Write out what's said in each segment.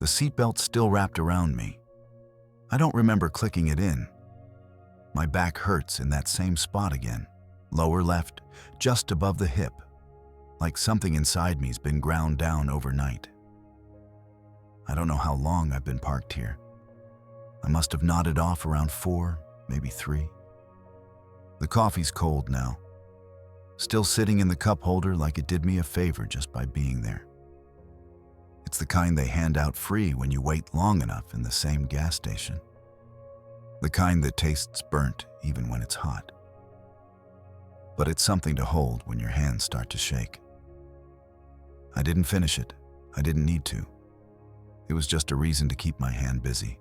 The seatbelt still wrapped around me. I don't remember clicking it in. My back hurts in that same spot again, lower left, just above the hip, like something inside me's been ground down overnight. I don't know how long I've been parked here. I must have nodded off around 4, maybe 3. The coffee's cold now, still sitting in the cup holder like it did me a favor just by being there. It's the kind they hand out free when you wait long enough in the same gas station. The kind that tastes burnt even when it's hot. But it's something to hold when your hands start to shake. I didn't finish it. I didn't need to. It was just a reason to keep my hand busy.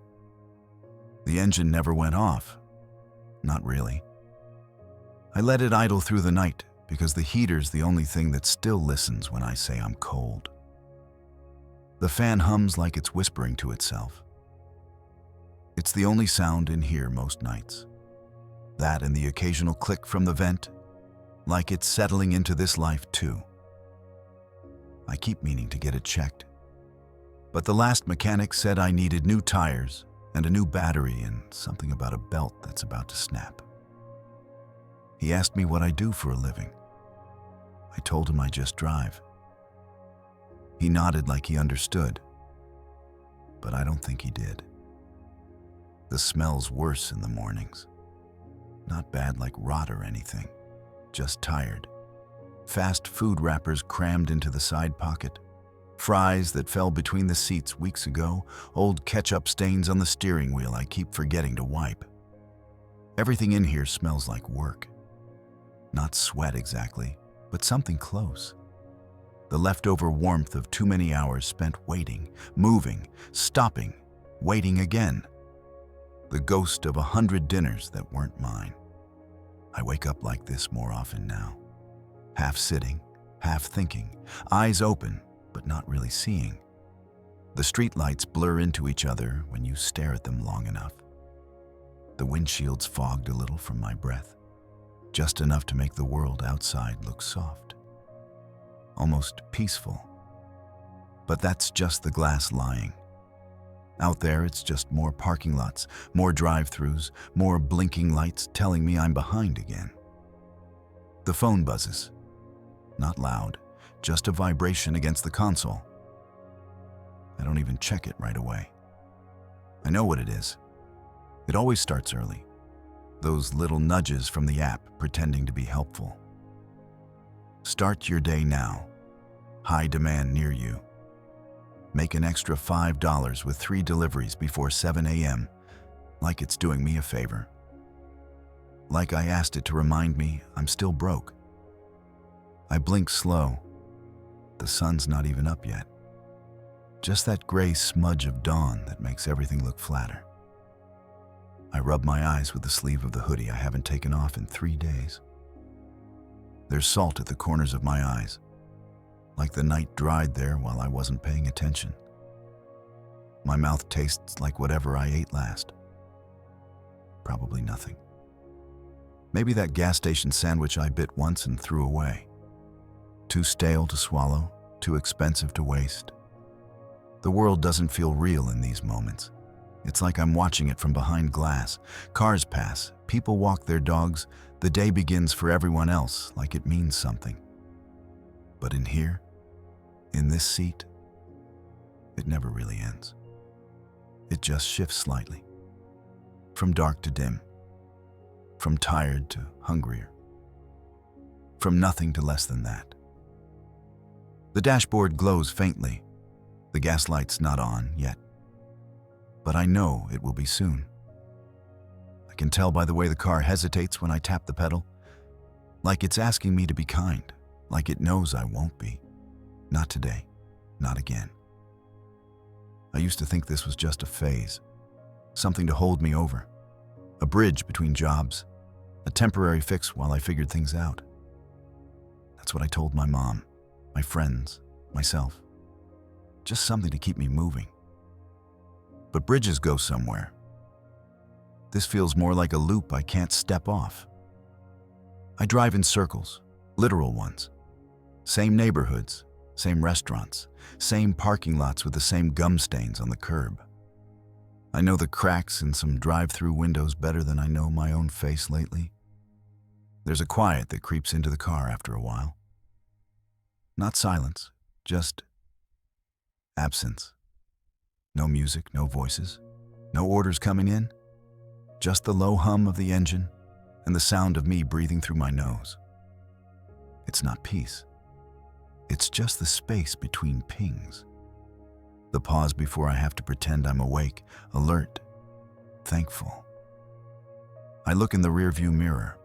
The engine never went off. Not really. I let it idle through the night because the heater's the only thing that still listens when I say I'm cold. The fan hums like it's whispering to itself. It's the only sound in here most nights. That and the occasional click from the vent, like it's settling into this life too. I keep meaning to get it checked. But the last mechanic said I needed new tires and a new battery and something about a belt that's about to snap. He asked me what I do for a living. I told him I just drive. He nodded like he understood, but I don't think he did. The smell's worse in the mornings. Not bad like rot or anything, just tired. Fast food wrappers crammed into the side pocket, fries that fell between the seats weeks ago, old ketchup stains on the steering wheel I keep forgetting to wipe. Everything in here smells like work. Not sweat exactly, but something close. The leftover warmth of too many hours spent waiting, moving, stopping, waiting again. The ghost of 100 dinners that weren't mine. I wake up like this more often now. Half sitting, half thinking, eyes open, but not really seeing. The streetlights blur into each other when you stare at them long enough. The windshield's fogged a little from my breath, just enough to make the world outside look soft. Almost peaceful. But that's just the glass lying. Out there, it's just more parking lots, more drive-thrus, more blinking lights telling me I'm behind again. The phone buzzes. Not loud, just a vibration against the console. I don't even check it right away. I know what it is. It always starts early. Those little nudges from the app pretending to be helpful. Start your day now. High demand near you. Make an extra $5 with 3 deliveries before 7 a.m. Like it's doing me a favor. Like I asked it to remind me I'm still broke. I blink slow. The sun's not even up yet. Just that gray smudge of dawn that makes everything look flatter. I rub my eyes with the sleeve of the hoodie I haven't taken off in 3 days. There's salt at the corners of my eyes, like the night dried there while I wasn't paying attention. My mouth tastes like whatever I ate last. Probably nothing. Maybe that gas station sandwich I bit once and threw away. Too stale to swallow, too expensive to waste. The world doesn't feel real in these moments. It's like I'm watching it from behind glass. Cars pass, people walk their dogs, the day begins for everyone else like it means something. But in here, in this seat, it never really ends. It just shifts slightly. From dark to dim. From tired to hungrier. From nothing to less than that. The dashboard glows faintly. The gas light's not on yet. But I know it will be soon. I can tell by the way the car hesitates when I tap the pedal. Like it's asking me to be kind. Like it knows I won't be. Not today. Not again. I used to think this was just a phase. Something to hold me over. A bridge between jobs. A temporary fix while I figured things out. That's what I told my mom, my friends, myself. Just something to keep me moving. But bridges go somewhere. This feels more like a loop I can't step off. I drive in circles, literal ones. Same neighborhoods, same restaurants, same parking lots with the same gum stains on the curb. I know the cracks in some drive-through windows better than I know my own face lately. There's a quiet that creeps into the car after a while. Not silence, just absence. No music, no voices, no orders coming in, just the low hum of the engine and the sound of me breathing through my nose. It's not peace. It's just the space between pings. The pause before I have to pretend I'm awake, alert, thankful. I look in the rearview mirror.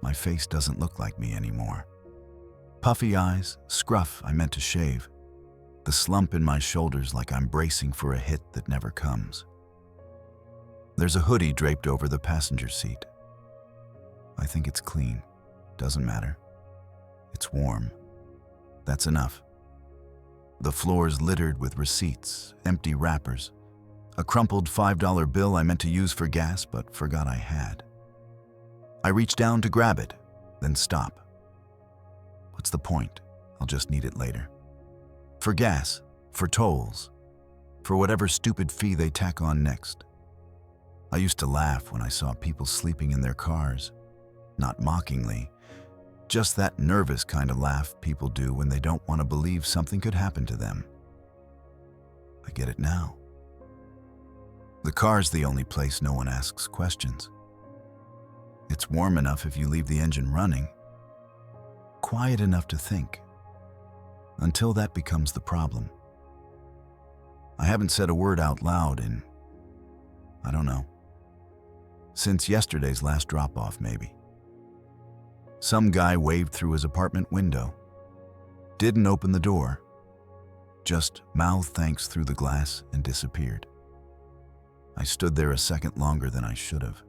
My face doesn't look like me anymore. Puffy eyes, scruff I meant to shave, the slump in my shoulders like I'm bracing for a hit that never comes. There's a hoodie draped over the passenger seat. I think it's clean. Doesn't matter. It's warm. That's enough. The floor's littered with receipts, empty wrappers, a crumpled $5 bill I meant to use for gas but forgot I had. I reach down to grab it, then stop. What's the point? I'll just need it later. For gas, for tolls, for whatever stupid fee they tack on next. I used to laugh when I saw people sleeping in their cars, not mockingly, just that nervous kind of laugh people do when they don't want to believe something could happen to them. I get it now. The car's the only place no one asks questions. It's warm enough if you leave the engine running, quiet enough to think, until that becomes the problem. I haven't said a word out loud in, I don't know, since yesterday's last drop-off maybe. Some guy waved through his apartment window, didn't open the door, just mouthed thanks through the glass and disappeared. I stood there a second longer than I should have,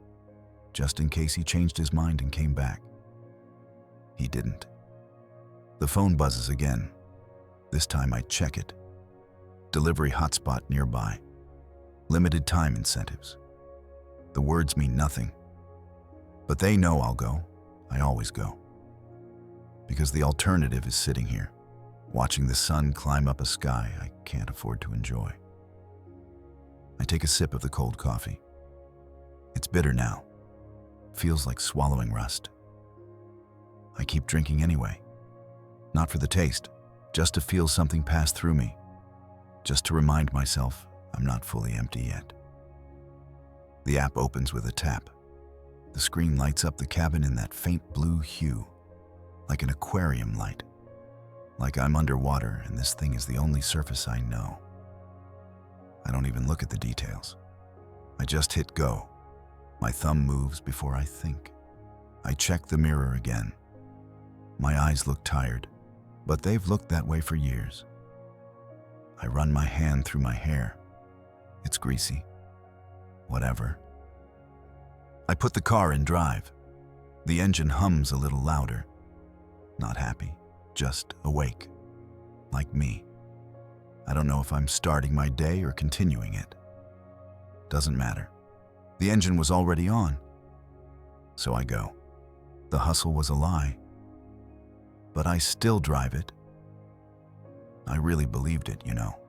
just in case he changed his mind and came back. He didn't. The phone buzzes again. This time I check it. Delivery hotspot nearby. Limited time incentives. The words mean nothing. But they know I'll go. I always go. Because the alternative is sitting here, watching the sun climb up a sky I can't afford to enjoy. I take a sip of the cold coffee. It's bitter now. Feels like swallowing rust. I keep drinking anyway. Not for the taste, just to feel something pass through me. Just to remind myself I'm not fully empty yet. The app opens with a tap. The screen lights up the cabin in that faint blue hue, like an aquarium light. Like I'm underwater and this thing is the only surface I know. I don't even look at the details. I just hit go. My thumb moves before I think. I check the mirror again. My eyes look tired, but they've looked that way for years. I run my hand through my hair. It's greasy. Whatever. I put the car in drive. The engine hums a little louder. Not happy, just awake. Like me. I don't know if I'm starting my day or continuing it. Doesn't matter. The engine was already on. So I go. The hustle was a lie. But I still drive it. I really believed it, you know.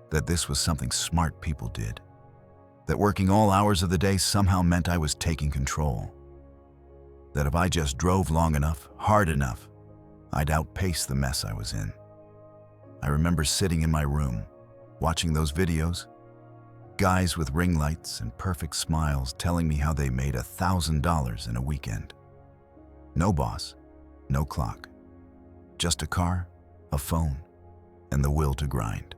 That this was something smart people did. That working all hours of the day somehow meant I was taking control. That if I just drove long enough, hard enough, I'd outpace the mess I was in. I remember sitting in my room, watching those videos, guys with ring lights and perfect smiles telling me how they made $1,000 in a weekend. No boss, no clock, just a car, a phone, and the will to grind.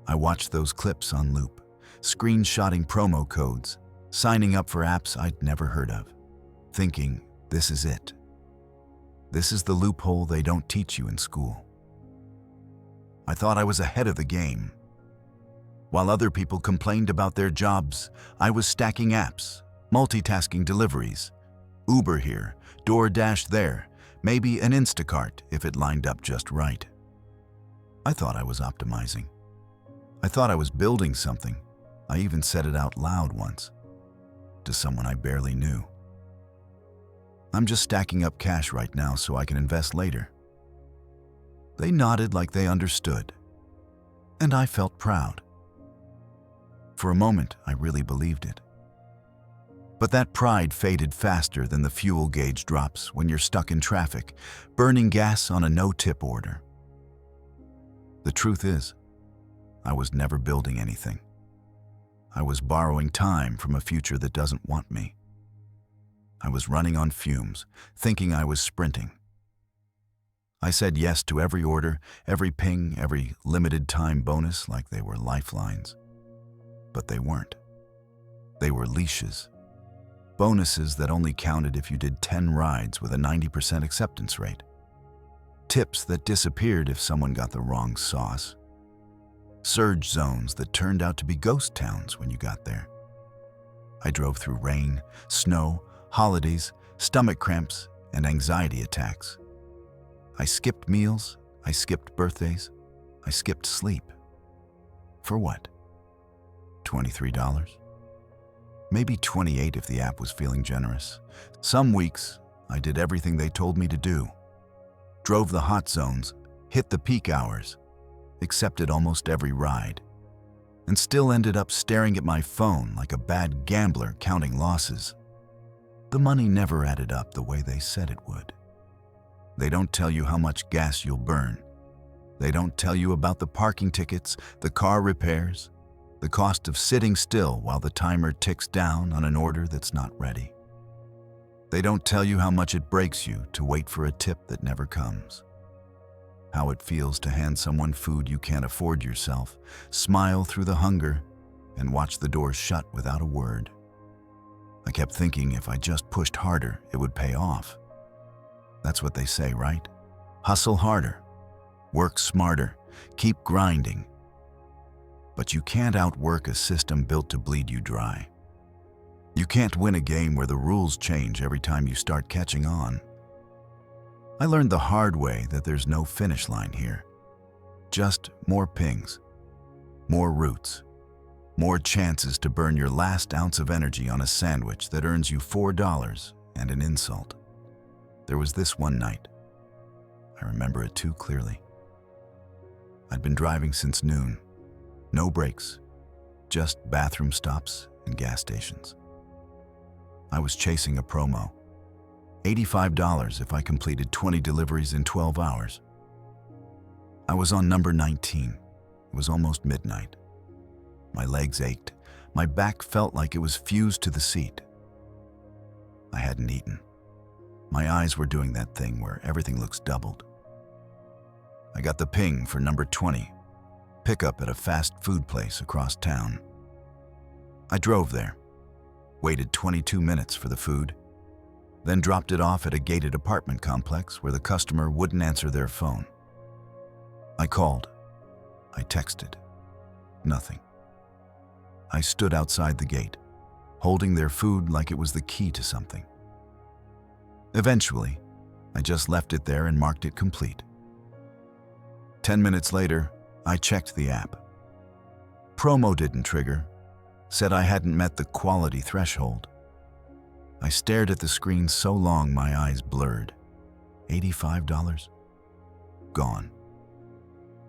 I watched those clips on loop, screenshotting promo codes, signing up for apps I'd never heard of, thinking, this is it. This is the loophole they don't teach you in school. I thought I was ahead of the game. While other people complained about their jobs, I was stacking apps, multitasking deliveries, Uber here, DoorDash there, maybe an Instacart if it lined up just right. I thought I was optimizing. I thought I was building something. I even said it out loud once, to someone I barely knew. I'm just stacking up cash right now so I can invest later. They nodded like they understood, and I felt proud. For a moment, I really believed it. But that pride faded faster than the fuel gauge drops when you're stuck in traffic, burning gas on a no-tip order. The truth is, I was never building anything. I was borrowing time from a future that doesn't want me. I was running on fumes, thinking I was sprinting. I said yes to every order, every ping, every limited time bonus like they were lifelines. But they weren't. They were leashes. Bonuses that only counted if you did 10 rides with a 90% acceptance rate. Tips that disappeared if someone got the wrong sauce. Surge zones that turned out to be ghost towns when you got there. I drove through rain, snow, holidays, stomach cramps, and anxiety attacks. I skipped meals, I skipped birthdays, I skipped sleep. For what? $23? Maybe $28 if the app was feeling generous. Some weeks, I did everything they told me to do. Drove the hot zones, hit the peak hours, accepted almost every ride, and still ended up staring at my phone like a bad gambler counting losses. The money never added up the way they said it would. They don't tell you how much gas you'll burn. They don't tell you about the parking tickets, the car repairs, the cost of sitting still while the timer ticks down on an order that's not ready. They don't tell you how much it breaks you to wait for a tip that never comes. How it feels to hand someone food you can't afford yourself, smile through the hunger, and watch the door shut without a word. I kept thinking if I just pushed harder, it would pay off. That's what they say, right? Hustle harder, work smarter, keep grinding. But you can't outwork a system built to bleed you dry. You can't win a game where the rules change every time you start catching on. I learned the hard way that there's no finish line here. Just more pings, more routes, more chances to burn your last ounce of energy on a sandwich that earns you $4 and an insult. There was this one night. I remember it too clearly. I'd been driving since noon. No breaks, just bathroom stops and gas stations. I was chasing a promo. $85 if I completed 20 deliveries in 12 hours. I was on number 19. It was almost midnight. My legs ached. My back felt like it was fused to the seat. I hadn't eaten. My eyes were doing that thing where everything looks doubled. I got the ping for number 20, pickup at a fast food place across town. I drove there, waited 22 minutes for the food, then dropped it off at a gated apartment complex where the customer wouldn't answer their phone. I called. I texted. Nothing. I stood outside the gate, holding their food like it was the key to something. Eventually, I just left it there and marked it complete. 10 minutes later, I checked the app. Promo didn't trigger, said I hadn't met the quality threshold. I stared at the screen so long my eyes blurred. $85? Gone.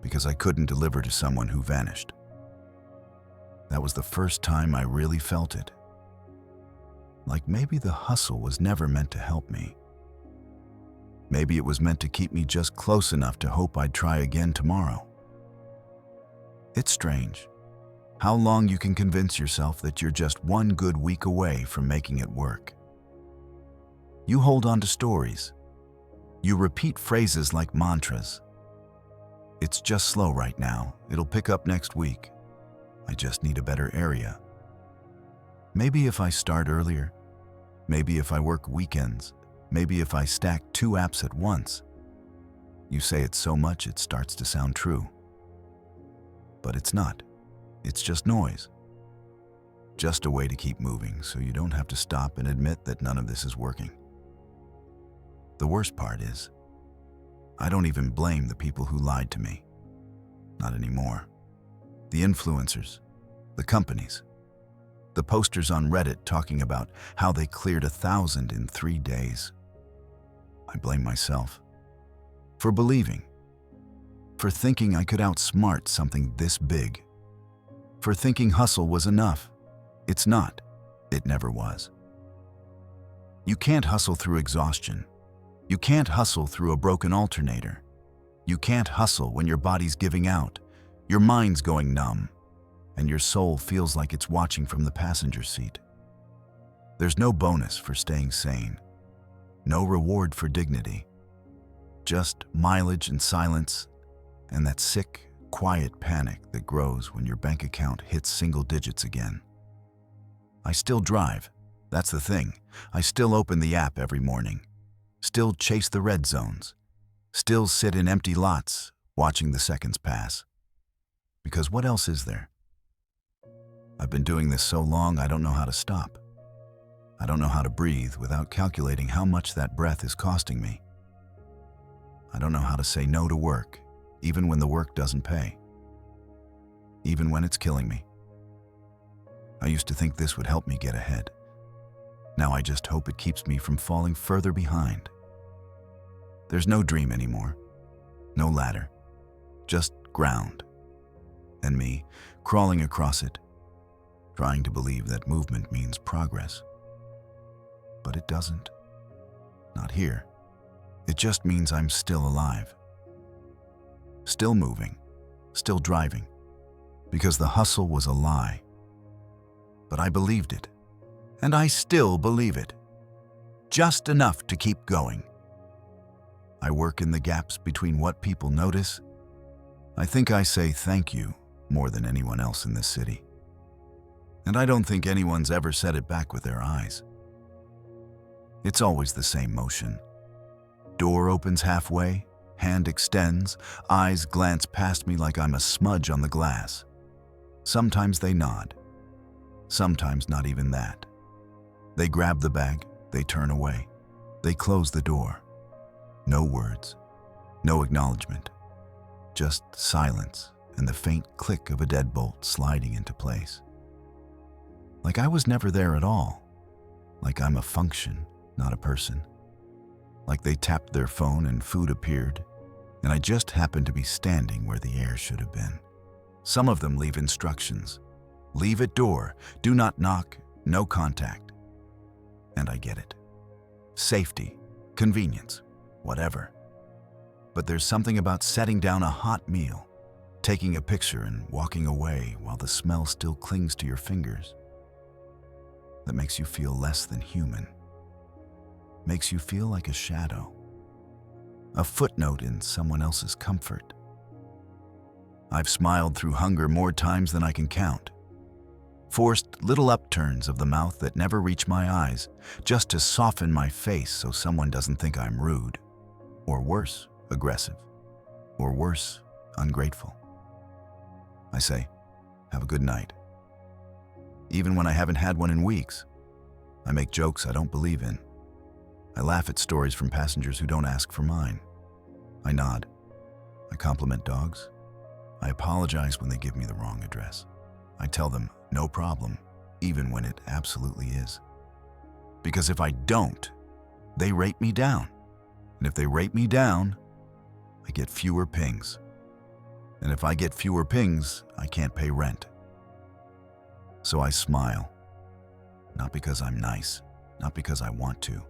Because I couldn't deliver to someone who vanished. That was the first time I really felt it. Like maybe the hustle was never meant to help me. Maybe it was meant to keep me just close enough to hope I'd try again tomorrow. It's strange how long you can convince yourself that you're just one good week away from making it work. You hold on to stories. You repeat phrases like mantras. It's just slow right now. It'll pick up next week. I just need a better area. Maybe if I start earlier, maybe if I work weekends, maybe if I stack 2 apps at once. You say it so much it starts to sound true. But it's not. It's just noise. Just a way to keep moving so you don't have to stop and admit that none of this is working. The worst part is, I don't even blame the people who lied to me. Not anymore. The influencers, the companies, the posters on Reddit talking about how they cleared 1,000 in 3 days. I blame myself for believing, For thinking I could outsmart something this big. For thinking hustle was enough. It's not. It never was. You can't hustle through exhaustion. You can't hustle through a broken alternator. You can't hustle when your body's giving out, your mind's going numb, and your soul feels like it's watching from the passenger seat. There's no bonus for staying sane. No reward for dignity. Just mileage and silence, and that sick, quiet panic that grows when your bank account hits single digits again. I still drive. That's the thing. I still open the app every morning. Still chase the red zones. Still sit in empty lots, watching the seconds pass. Because what else is there? I've been doing this so long, I don't know how to stop. I don't know how to breathe without calculating how much that breath is costing me. I don't know how to say no to work, even when the work doesn't pay. Even when it's killing me. I used to think this would help me get ahead. Now I just hope it keeps me from falling further behind. There's no dream anymore. No ladder. Just ground. And me, crawling across it, trying to believe that movement means progress. But it doesn't. Not here. It just means I'm still alive. Still moving. Still driving. Because the hustle was a lie. But I believed it. And I still believe it. Just enough to keep going. I work in the gaps between what people notice. I think I say thank you more than anyone else in this city. And I don't think anyone's ever said it back with their eyes. It's always the same motion. Door opens halfway, hand extends, eyes glance past me like I'm a smudge on the glass. Sometimes they nod. Sometimes not even that. They grab the bag, they turn away. They close the door. No words, no acknowledgement. Just silence and the faint click of a deadbolt sliding into place. Like I was never there at all. Like I'm a function, not a person. Like they tapped their phone and food appeared, and I just happened to be standing where the air should have been. Some of them leave instructions. Leave at door, do not knock, no contact. And I get it. Safety, convenience, whatever. But there's something about setting down a hot meal, taking a picture and walking away while the smell still clings to your fingers, that makes you feel less than human. Makes you feel like a shadow, a footnote in someone else's comfort. I've smiled through hunger more times than I can count. Forced little upturns of the mouth that never reach my eyes, just to soften my face so someone doesn't think I'm rude, or worse, aggressive, or worse, ungrateful. I say, have a good night. Even when I haven't had one in weeks. I make jokes I don't believe in. I laugh at stories from passengers who don't ask for mine. I nod. I compliment dogs. I apologize when they give me the wrong address. I tell them, no problem, even when it absolutely is. Because if I don't, they rate me down. And if they rate me down, I get fewer pings. And if I get fewer pings, I can't pay rent. So I smile. Not because I'm nice, not because I want to,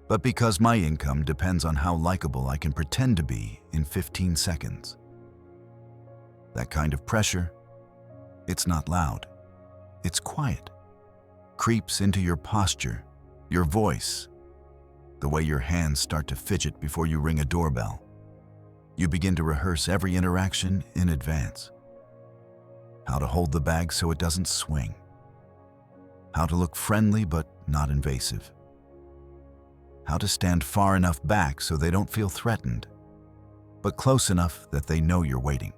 but because my income depends on how likable I can pretend to be in 15 seconds. That kind of pressure, it's not loud, it's quiet. Creeps into your posture, your voice, the way your hands start to fidget before you ring a doorbell. You begin to rehearse every interaction in advance. How to hold the bag so it doesn't swing. How to look friendly but not invasive. How to stand far enough back so they don't feel threatened, but close enough that they know you're waiting.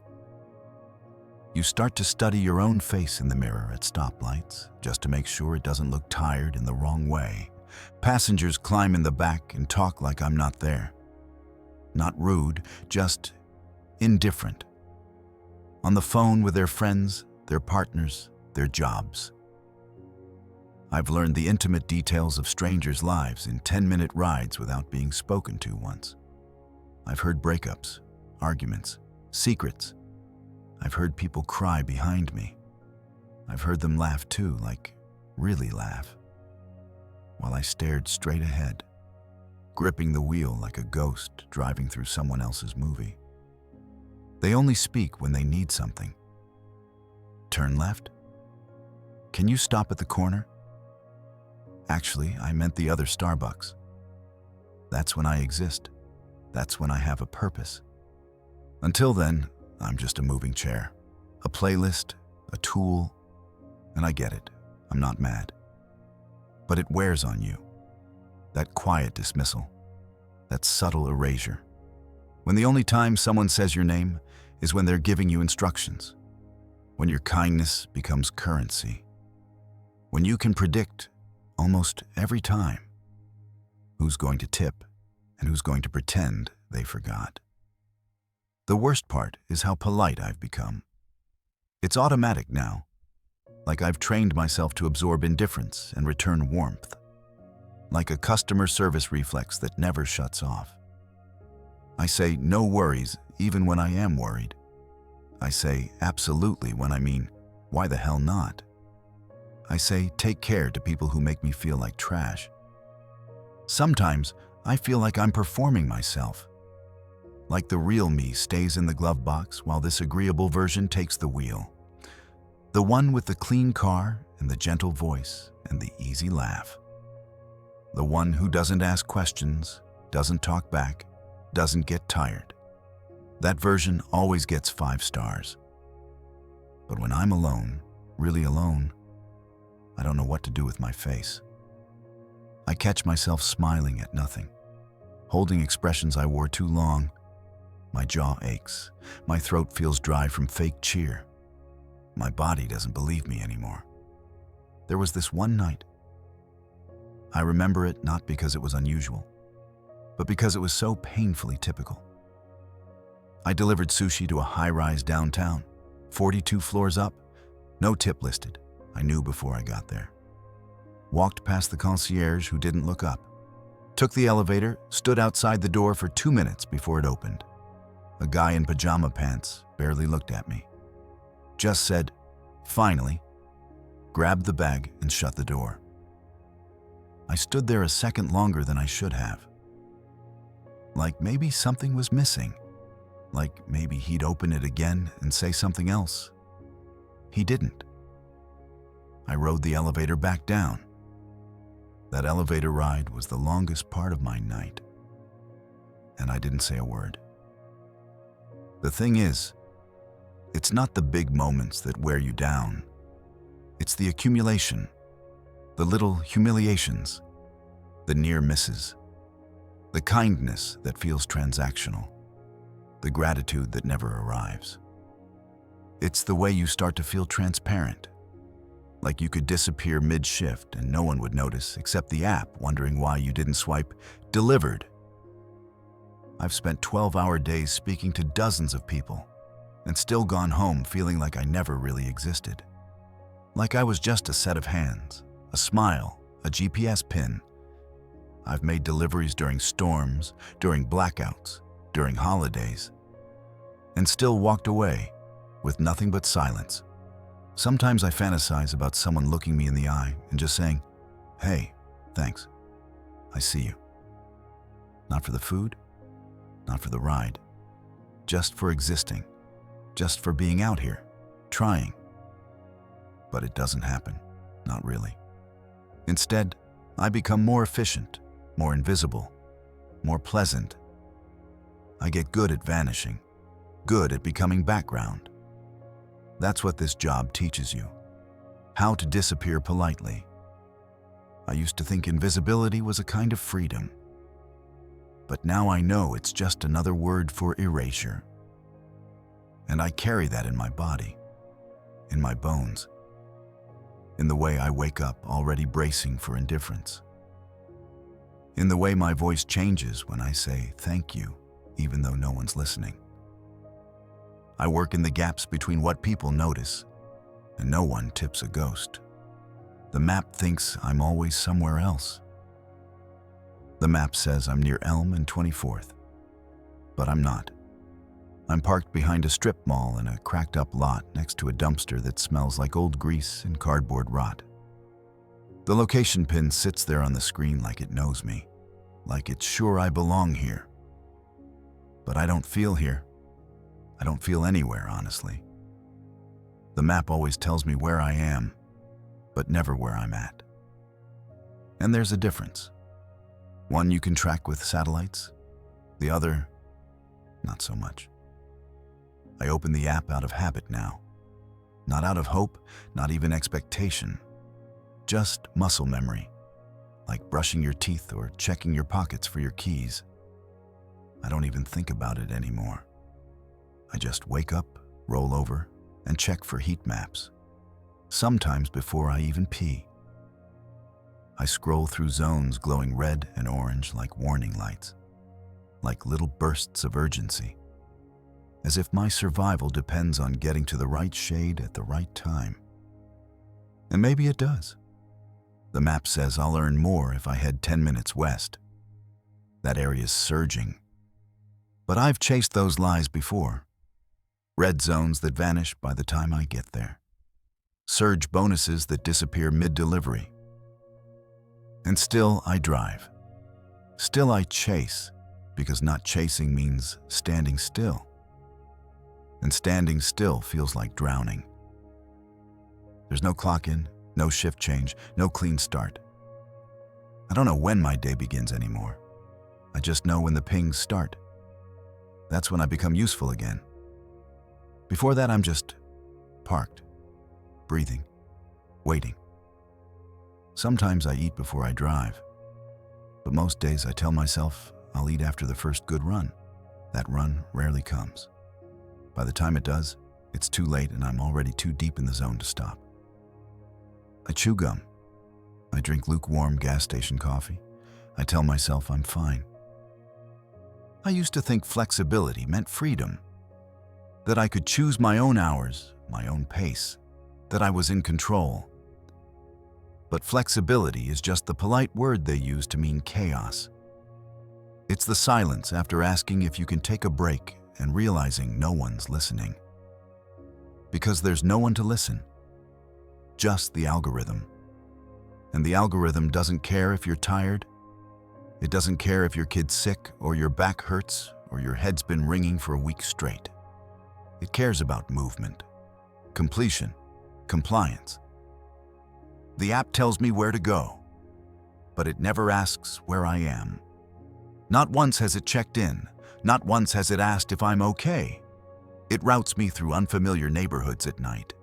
You start to study your own face in the mirror at stoplights, just to make sure it doesn't look tired in the wrong way. Passengers climb in the back and talk like I'm not there. Not rude, just indifferent. On the phone with their friends, their partners, their jobs. I've learned the intimate details of strangers' lives in 10-minute rides without being spoken to once. I've heard breakups, arguments, secrets. I've heard people cry behind me. I've heard them laugh too, like really laugh, while I stared straight ahead, gripping the wheel like a ghost driving through someone else's movie. They only speak when they need something. Turn left? Can you stop at the corner? Actually, I meant the other Starbucks. That's when I exist. That's when I have a purpose. Until then, I'm just a moving chair, a playlist, a tool, and I get it. I'm not mad. But it wears on you. That quiet dismissal, that subtle erasure. When the only time someone says your name is when they're giving you instructions. When your kindness becomes currency. When you can predict, almost every time, who's going to tip and who's going to pretend they forgot. The worst part is how polite I've become. It's automatic now, like I've trained myself to absorb indifference and return warmth, like a customer service reflex that never shuts off. I say no worries even when I am worried. I say absolutely when I mean why the hell not. I say take care to people who make me feel like trash. Sometimes I feel like I'm performing myself, like the real me stays in the glove box while this agreeable version takes the wheel. The one with the clean car and the gentle voice and the easy laugh. The one who doesn't ask questions, doesn't talk back, doesn't get tired. That version always gets 5 stars. But when I'm alone, really alone, I don't know what to do with my face. I catch myself smiling at nothing, holding expressions I wore too long. My jaw aches. My throat feels dry from fake cheer. My body doesn't believe me anymore. There was this one night. I remember it not because it was unusual, but because it was so painfully typical. I delivered sushi to a high-rise downtown, 42 floors up, no tip listed. I knew before I got there. Walked past the concierge who didn't look up. Took the elevator, stood outside the door for 2 minutes before it opened. A guy in pajama pants barely looked at me. Just said, "Finally," grabbed the bag and shut the door. I stood there a second longer than I should have. Like maybe something was missing. Like maybe he'd open it again and say something else. He didn't. I rode the elevator back down. That elevator ride was the longest part of my night. And I didn't say a word. The thing is, it's not the big moments that wear you down. It's the accumulation, the little humiliations, the near misses, the kindness that feels transactional, the gratitude that never arrives. It's the way you start to feel transparent, like you could disappear mid-shift and no one would notice except the app wondering why you didn't swipe delivered. I've spent 12-hour days speaking to dozens of people and still gone home feeling like I never really existed. Like I was just a set of hands, a smile, a GPS pin. I've made deliveries during storms, during blackouts, during holidays, and still walked away with nothing but silence. Sometimes I fantasize about someone looking me in the eye and just saying, "Hey, thanks. I see you." Not for the food, not for the ride, just for existing, just for being out here, trying. But it doesn't happen, not really. Instead, I become more efficient, more invisible, more pleasant. I get good at vanishing, good at becoming background. That's what this job teaches you, how to disappear politely. I used to think invisibility was a kind of freedom, but now I know it's just another word for erasure. And I carry that in my body, in my bones, in the way I wake up already bracing for indifference, in the way my voice changes when I say thank you, even though no one's listening. I work in the gaps between what people notice and no one tips a ghost. The map thinks I'm always somewhere else. The map says I'm near Elm and 24th, but I'm not. I'm parked behind a strip mall in a cracked-up lot next to a dumpster that smells like old grease and cardboard rot. The location pin sits there on the screen like it knows me, like it's sure I belong here. But I don't feel here. I don't feel anywhere, honestly. The map always tells me where I am, but never where I'm at. And there's a difference. One you can track with satellites, the other, not so much. I open the app out of habit now. Not out of hope, not even expectation. Just muscle memory, like brushing your teeth or checking your pockets for your keys. I don't even think about it anymore. I just wake up, roll over, and check for heat maps. Sometimes before I even pee. I scroll through zones glowing red and orange like warning lights, like little bursts of urgency, as if my survival depends on getting to the right shade at the right time. And maybe it does. The map says I'll earn more if I head 10 minutes west. That area's surging. But I've chased those lies before. Red zones that vanish by the time I get there. Surge bonuses that disappear mid-delivery. And still I drive. Still I chase, because not chasing means standing still. And standing still feels like drowning. There's no clock in, no shift change, no clean start. I don't know when my day begins anymore. I just know when the pings start. That's when I become useful again. Before that, I'm just parked, breathing, waiting. Sometimes I eat before I drive, but most days I tell myself I'll eat after the first good run. That run rarely comes. By the time it does, it's too late and I'm already too deep in the zone to stop. I chew gum. I drink lukewarm gas station coffee. I tell myself I'm fine. I used to think flexibility meant freedom, that I could choose my own hours, my own pace, that I was in control. But flexibility is just the polite word they use to mean chaos. It's the silence after asking if you can take a break and realizing no one's listening. Because there's no one to listen, just the algorithm. And the algorithm doesn't care if you're tired. It doesn't care if your kid's sick or your back hurts or your head's been ringing for a week straight. It cares about movement, completion, compliance. The app tells me where to go, but it never asks where I am. Not once has it checked in. Not once has it asked if I'm okay. It routes me through unfamiliar neighborhoods at night.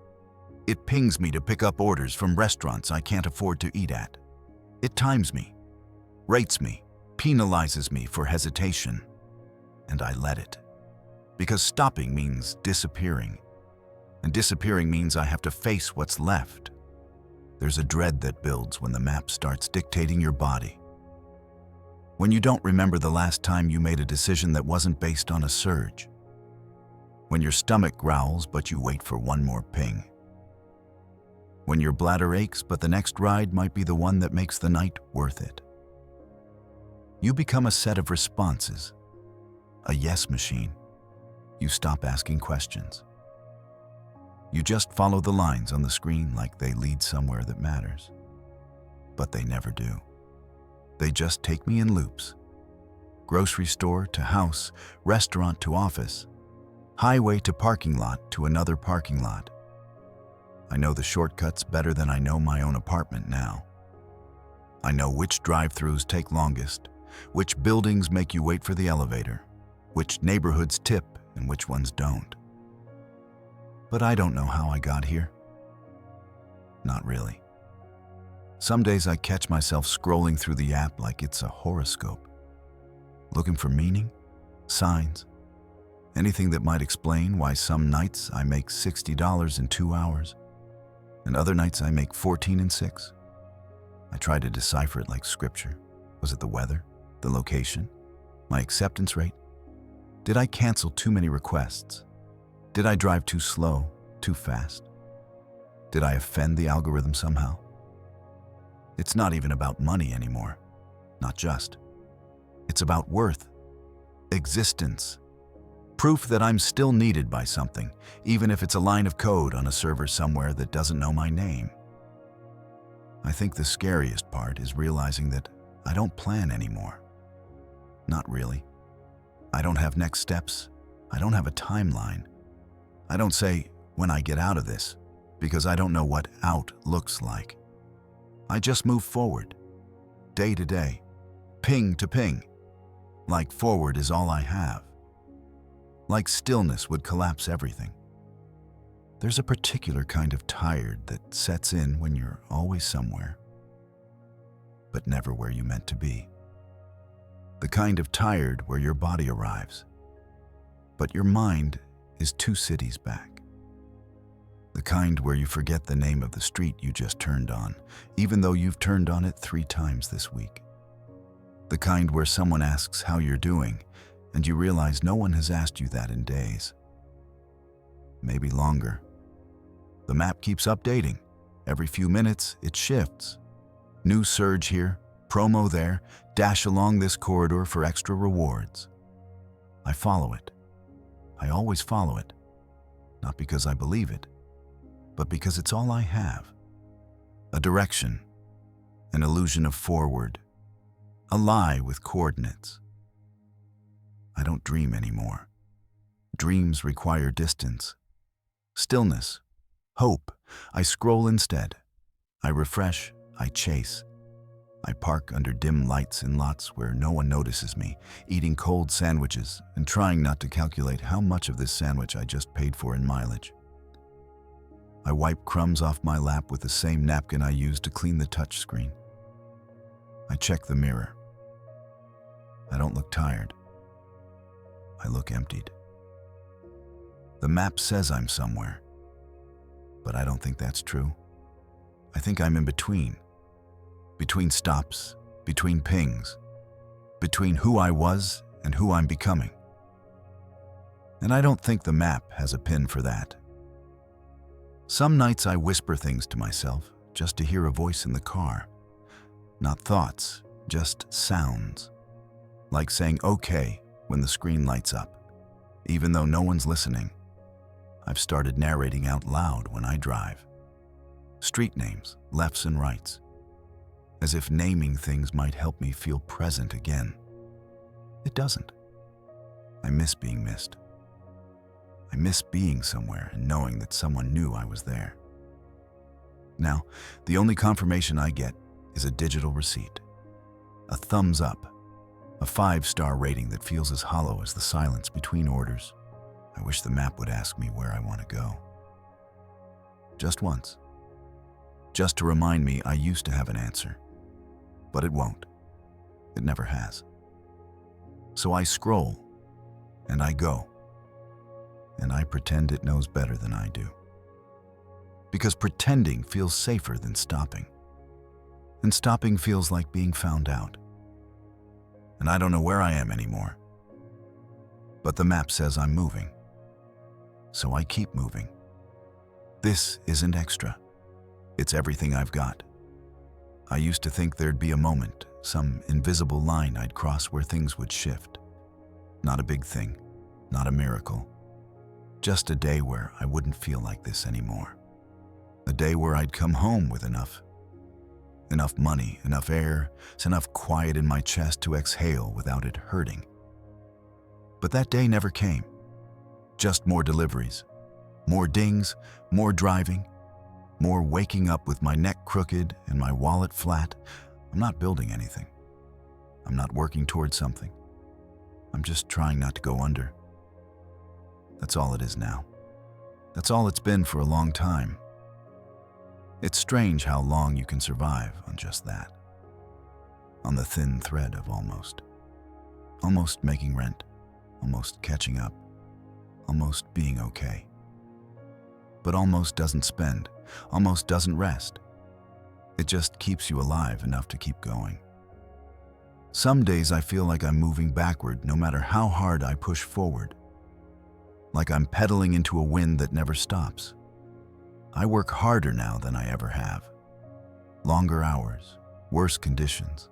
It pings me to pick up orders from restaurants I can't afford to eat at. It times me, rates me, penalizes me for hesitation. And I let it. Because stopping means disappearing. And disappearing means I have to face what's left. There's a dread that builds when the map starts dictating your body. When you don't remember the last time you made a decision that wasn't based on a surge. When your stomach growls but you wait for one more ping. When your bladder aches but the next ride might be the one that makes the night worth it. You become a set of responses, a yes machine. You stop asking questions. You just follow the lines on the screen like they lead somewhere that matters. But they never do. They just take me in loops. Grocery store to house, restaurant to office, highway to parking lot to another parking lot. I know the shortcuts better than I know my own apartment now. I know which drive-thrus take longest, which buildings make you wait for the elevator, which neighborhoods tip and which ones don't. But I don't know how I got here. Not really. Some days I catch myself scrolling through the app like it's a horoscope, looking for meaning, signs, anything that might explain why some nights I make $60 in 2 hours, and other nights I make 14 in 6. I try to decipher it like scripture. Was it the weather, the location, my acceptance rate? Did I cancel too many requests? Did I drive too slow, too fast? Did I offend the algorithm somehow? It's not even about money anymore. Not just. It's about worth, existence, Proof that I'm still needed by something, even if it's a line of code on a server somewhere that doesn't know my name. I think the scariest part is realizing that I don't plan anymore. Not really. I don't have next steps. I don't have a timeline. I don't say, when I get out of this, because I don't know what out looks like. I just move forward, day to day, ping to ping, like forward is all I have. Like stillness would collapse everything. There's a particular kind of tired that sets in when you're always somewhere, but never where you meant to be. The kind of tired where your body arrives, but your mind is 2 cities back. The kind where you forget the name of the street you just turned on, even though you've turned on it 3 times this week. The kind where someone asks how you're doing, and you realize no one has asked you that in days. Maybe longer. The map keeps updating. Every few minutes, it shifts. New surge here, promo there, dash along this corridor for extra rewards. I follow it. I always follow it. Not because I believe it, but because it's all I have. A direction, an illusion of forward, a lie with coordinates. I don't dream anymore. Dreams require distance, stillness, hope. I scroll instead. I refresh, I chase. I park under dim lights in lots where no one notices me, eating cold sandwiches and trying not to calculate how much of this sandwich I just paid for in mileage. I wipe crumbs off my lap with the same napkin I used to clean the touch screen. I check the mirror. I don't look tired. I look emptied. The map says I'm somewhere, but I don't think that's true. I think I'm in between. Between stops, between pings, between who I was and who I'm becoming. And I don't think the map has a pin for that. Some nights I whisper things to myself just to hear a voice in the car. Not thoughts, just sounds. Like saying okay when the screen lights up. Even though no one's listening, I've started narrating out loud when I drive. Street names, lefts and rights. As if naming things might help me feel present again. It doesn't. I miss being missed. I miss being somewhere and knowing that someone knew I was there. Now, the only confirmation I get is a digital receipt. A thumbs up. A 5-star rating that feels as hollow as the silence between orders. I wish the map would ask me where I want to go. Just once. Just to remind me I used to have an answer. But it won't. It never has. So I scroll, and I go. And I pretend it knows better than I do. Because pretending feels safer than stopping. And stopping feels like being found out. And I don't know where I am anymore. But the map says I'm moving. So I keep moving. This isn't extra. It's everything I've got. I used to think there'd be a moment, some invisible line I'd cross where things would shift. Not a big thing, not a miracle. Just a day where I wouldn't feel like this anymore. A day where I'd come home with enough money, enough air, enough quiet in my chest to exhale without it hurting. But that day never came. Just more deliveries, more dings, more driving, more waking up with my neck crooked and my wallet flat. I'm not building anything. I'm not working towards something. I'm just trying not to go under. That's all it is now. That's all it's been for a long time. It's strange how long you can survive on just that. On the thin thread of almost. Almost making rent. Almost catching up. Almost being okay. But almost doesn't spend. Almost doesn't rest. It just keeps you alive enough to keep going. Some days I feel like I'm moving backward no matter how hard I push forward. Like I'm pedaling into a wind that never stops. I work harder now than I ever have. Longer hours, worse conditions.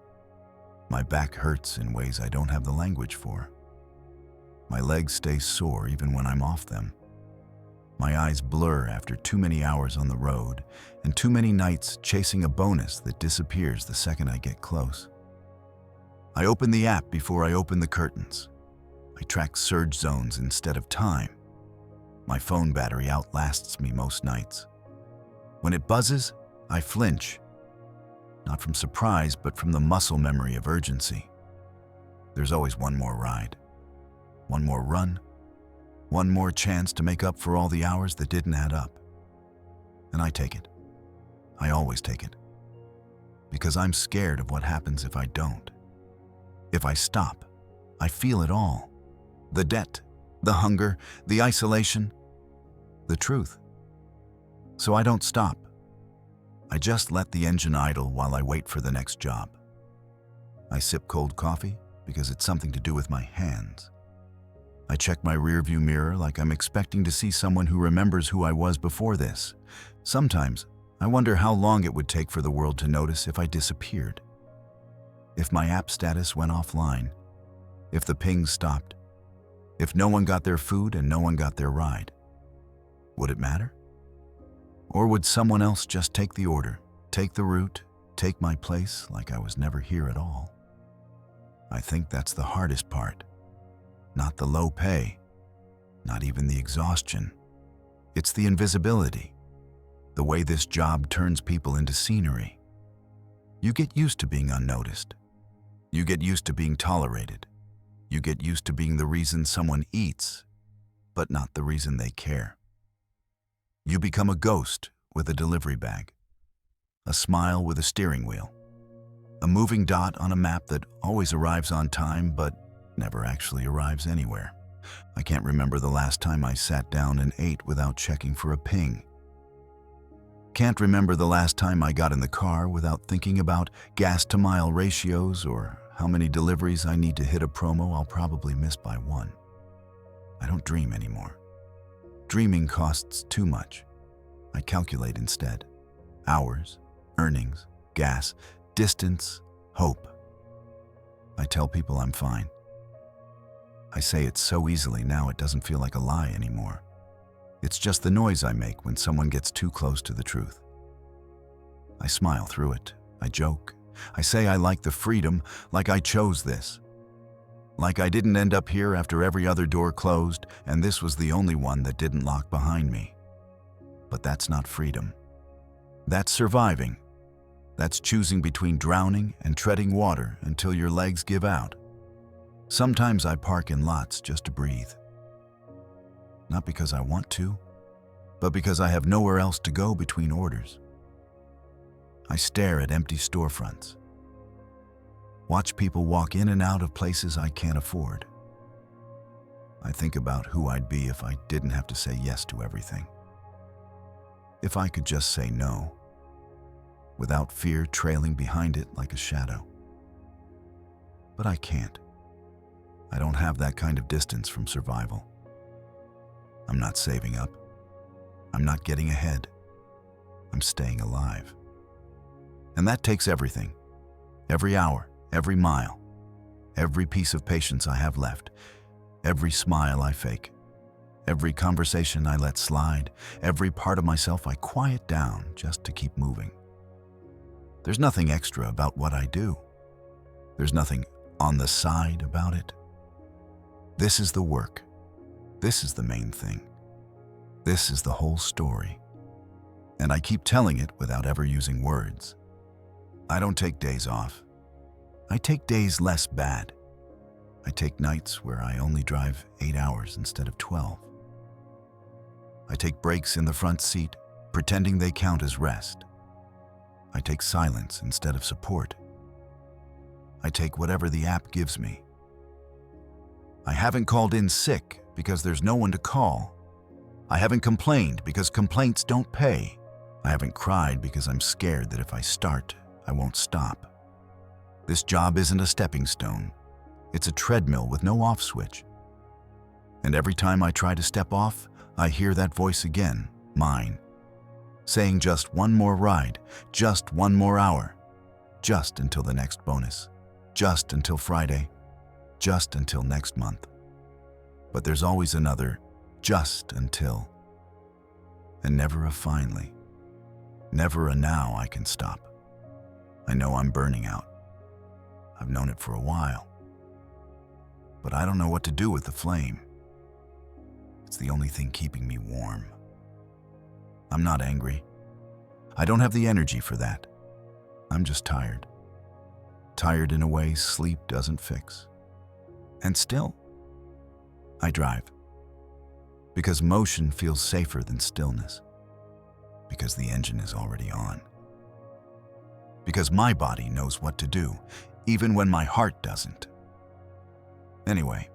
My back hurts in ways I don't have the language for. My legs stay sore even when I'm off them. My eyes blur after too many hours on the road and too many nights chasing a bonus that disappears the second I get close. I open the app before I open the curtains. I track surge zones instead of time. My phone battery outlasts me most nights. When it buzzes, I flinch. Not from surprise, but from the muscle memory of urgency. There's always one more ride, one more run, one more chance to make up for all the hours that didn't add up. And I take it. I always take it. Because I'm scared of what happens if I don't. If I stop, I feel it all. The debt, the hunger, the isolation, the truth. So I don't stop. I just let the engine idle while I wait for the next job. I sip cold coffee because it's something to do with my hands. I check my rearview mirror like I'm expecting to see someone who remembers who I was before this. Sometimes, I wonder how long it would take for the world to notice if I disappeared. If my app status went offline, if the pings stopped, if no one got their food and no one got their ride. Would it matter? Or would someone else just take the order, take the route, take my place like I was never here at all? I think that's the hardest part. Not the low pay, not even the exhaustion. It's the invisibility, the way this job turns people into scenery. You get used to being unnoticed. You get used to being tolerated. You get used to being the reason someone eats, but not the reason they care. You become a ghost with a delivery bag, a smile with a steering wheel, a moving dot on a map that always arrives on time but never actually arrives anywhere. I can't remember the last time I sat down and ate without checking for a ping. Can't remember the last time I got in the car without thinking about gas-to-mile ratios or how many deliveries I need to hit a promo I'll probably miss by one. I don't dream anymore. Dreaming costs too much. I calculate instead. Hours, earnings, gas, distance, hope. I tell people I'm fine. I say it so easily now it doesn't feel like a lie anymore. It's just the noise I make when someone gets too close to the truth. I smile through it. I joke. I say I like the freedom, like I chose this. Like I didn't end up here after every other door closed, and this was the only one that didn't lock behind me. But that's not freedom. That's surviving. That's choosing between drowning and treading water until your legs give out. Sometimes I park in lots just to breathe. Not because I want to, but because I have nowhere else to go between orders. I stare at empty storefronts. Watch people walk in and out of places I can't afford. I think about who I'd be if I didn't have to say yes to everything. If I could just say no, without fear trailing behind it like a shadow. But I can't. I don't have that kind of distance from survival. I'm not saving up. I'm not getting ahead. I'm staying alive. And that takes everything. Every hour, every mile, every piece of patience I have left, every smile I fake, every conversation I let slide, every part of myself I quiet down just to keep moving. There's nothing extra about what I do. There's nothing on the side about it. This is the work. This is the main thing. This is the whole story. And I keep telling it without ever using words. I don't take days off. I take days less bad. I take nights where I only drive 8 hours instead of 12. I take breaks in the front seat, pretending they count as rest. I take silence instead of support. I take whatever the app gives me. I haven't called in sick because there's no one to call. I haven't complained because complaints don't pay. I haven't cried because I'm scared that if I start, I won't stop. This job isn't a stepping stone. It's a treadmill with no off switch. And every time I try to step off, I hear that voice again, mine, saying just one more ride, just one more hour, just until the next bonus, just until Friday, just until next month. But there's always another just until, and never a finally, never a now I can stop. I know I'm burning out. I've known it for a while. But I don't know what to do with the flame. It's the only thing keeping me warm. I'm not angry. I don't have the energy for that. I'm just tired. Tired in a way sleep doesn't fix. And still, I drive. Because motion feels safer than stillness. Because the engine is already on. Because my body knows what to do, even when my heart doesn't. Anyway,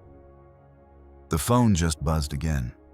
the phone just buzzed again.